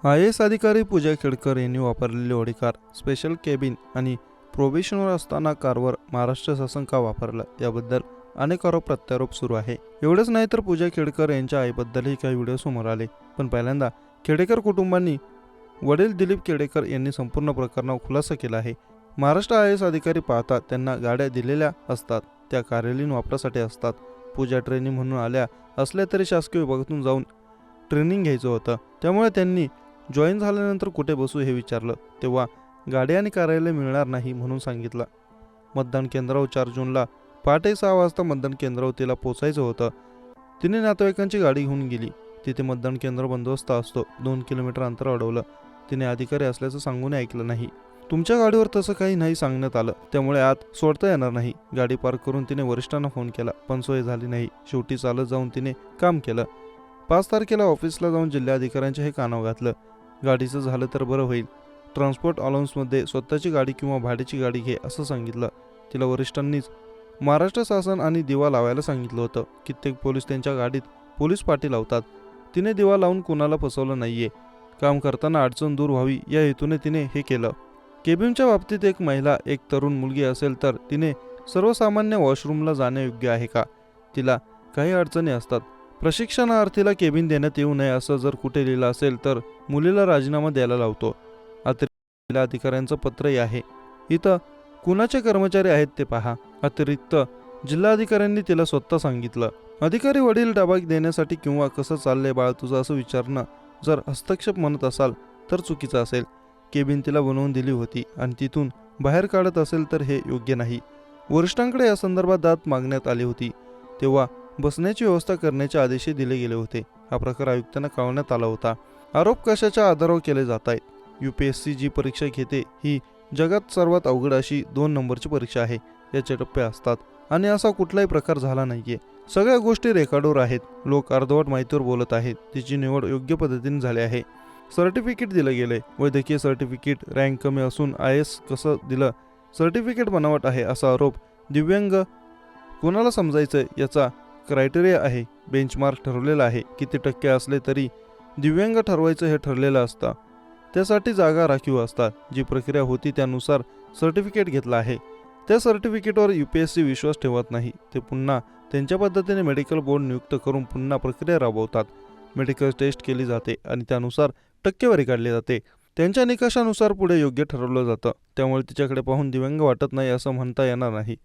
IAS अधिकारी पूजा खेडकर यांनी वापरलेली ऑडी कार स्पेशल केबिन आणि प्रोबेशनवर असताना कारवर महाराष्ट्र शासन का वापरलं याबद्दल अनेक आरोप प्रत्यारोप सुरू आहे। एवढंच नाही तर पूजा खेडकर यांच्या आईबद्दलही काही व्हिडिओ समोर आले। पण पहिल्यांदा खेडेकर कुटुंबांनी वडील दिलीप खेडेकर यांनी संपूर्ण प्रकरणावर खुलासा केला आहे। महाराष्ट्र IAS अधिकारी पाहतात त्यांना गाड्या दिलेल्या असतात, त्या कार्यालयीन वापरासाठी असतात। पूजा ट्रेनिंग म्हणून आल्या असल्या तरी शासकीय विभागातून जाऊन ट्रेनिंग घ्यायचं होतं, त्यामुळे त्यांनी जॉईन झाल्यानंतर कुठे बसू हे विचारलं तेव्हा गाडी आणि कार्यालय मिळणार नाही म्हणून सांगितलं। मतदान केंद्रावर 4 जूनला पहाटे 6 वाजता मतदान केंद्रावर तिला पोचायचं होतं। तिने नातेवाईकांची गाडी घेऊन गेली। तिथे मतदान केंद्र बंदोबस्त असतो, 2 किलोमीटर अंतर अडवलं। तिने अधिकारी असल्याचं सांगून ऐकलं नाही। तुमच्या गाडीवर तसं काही नाही सांगण्यात आलं, त्यामुळे आत सोडता येणार नाही। गाडी पार्क करून तिने वरिष्ठांना फोन केला, पण सोय झाली नाही। शेवटी चालत जाऊन तिने काम केलं। 5 तारखेला ऑफिसला जाऊन जिल्हाधिकाऱ्यांचे हे कानावर घातलं, गाडीचं झालं तर बरं होईल, ट्रान्सपोर्ट अलाउन्समध्ये स्वतःची गाडी किंवा भाड्याची गाडी घे असं सांगितलं। तिला वरिष्ठांनीच महाराष्ट्र शासन आणि दिवा लावायला सांगितलं होतं। कित्येक पोलीस त्यांच्या गाडीत पोलीस पाटी लावतात, तिने दिवा लावून कुणाला फसवलं नाहीये। काम करताना अडचण दूर व्हावी या हेतूने तिने हे केलं। केबिनच्या बाबतीत एक महिला, एक तरुण मुलगी असेल तर तिने सर्वसामान्य वॉशरूमला जाणे योग्य आहे का? तिला काही अडचणी असतात। प्रशिक्षणार्थीला केबिन देण्यात येऊ नये असं जर कुठे लिहिलं असेल तर मुलीला राजीनामा द्यायला लावतो। अतिरिक्त अधिकाऱ्यांचं पत्रही आहे, इथं कुणाचे कर्मचारी आहेत ते पहा। अतिरिक्त जिल्हाधिकाऱ्यांनी तिला स्वतः सांगितलं। अधिकारी वडील डबा देण्यासाठी किंवा कसं चाललंय बाळ तुझं असं विचारणं जर हस्तक्षेप म्हणत असाल तर चुकीचं असेल। केबिन तिला बनवून दिली होती आणि तिथून बाहेर काढत असेल तर हे योग्य नाही। वरिष्ठांकडे या संदर्भात दाद मागण्यात आली होती, तेव्हा बसण्याची व्यवस्था करण्याचे आदेशही दिले गेले होते। हा प्रकार आयुक्तांना कळवण्यात आला होता। आरोप कशाच्या आधारावर केले जात आहेत? UPSC जी परीक्षा घेते ही जगात सर्वात अवघड अशी 2 नंबरची परीक्षा आहे। याचे टप्पे असतात आणि असा कुठलाही प्रकार झाला नाहीये। सगळ्या गोष्टी रेकॉर्डवर आहेत। लोक अर्धवट माहितीवर बोलत आहेत। तिची निवड योग्य पद्धतीने झाली आहे। सर्टिफिकेट दिलं गेले, वैद्यकीय सर्टिफिकेट, रँक कमी असून IAS कसं दिलं? सर्टिफिकेट बनावट आहे असा आरोप। दिव्यांग कोणाला समजायचं याचा क्रायटेरिया आहे, बेंचमार्क ठरवलेला आहे। किती टक्के असले तरी दिव्यांग ठरवायचं हे ठरलेलं असतं, त्यासाठी जागा राखीव असतात। जी प्रक्रिया होती त्यानुसार सर्टिफिकेट घेतलं आहे। त्या सर्टिफिकेटवर UPSC विश्वास ठेवत नाही, ते पुन्हा त्यांच्या पद्धतीने मेडिकल बोर्ड नियुक्त करून पुन्हा प्रक्रिया राबवतात। मेडिकल टेस्ट केली जाते आणि त्यानुसार टक्केवारी काढली जाते। त्यांच्या निकषानुसार पुढे योग्य ठरवलं जातं, त्यामुळे तिच्याकडे पाहून दिव्यांग वाटत नाही असं म्हणता येणार नाही।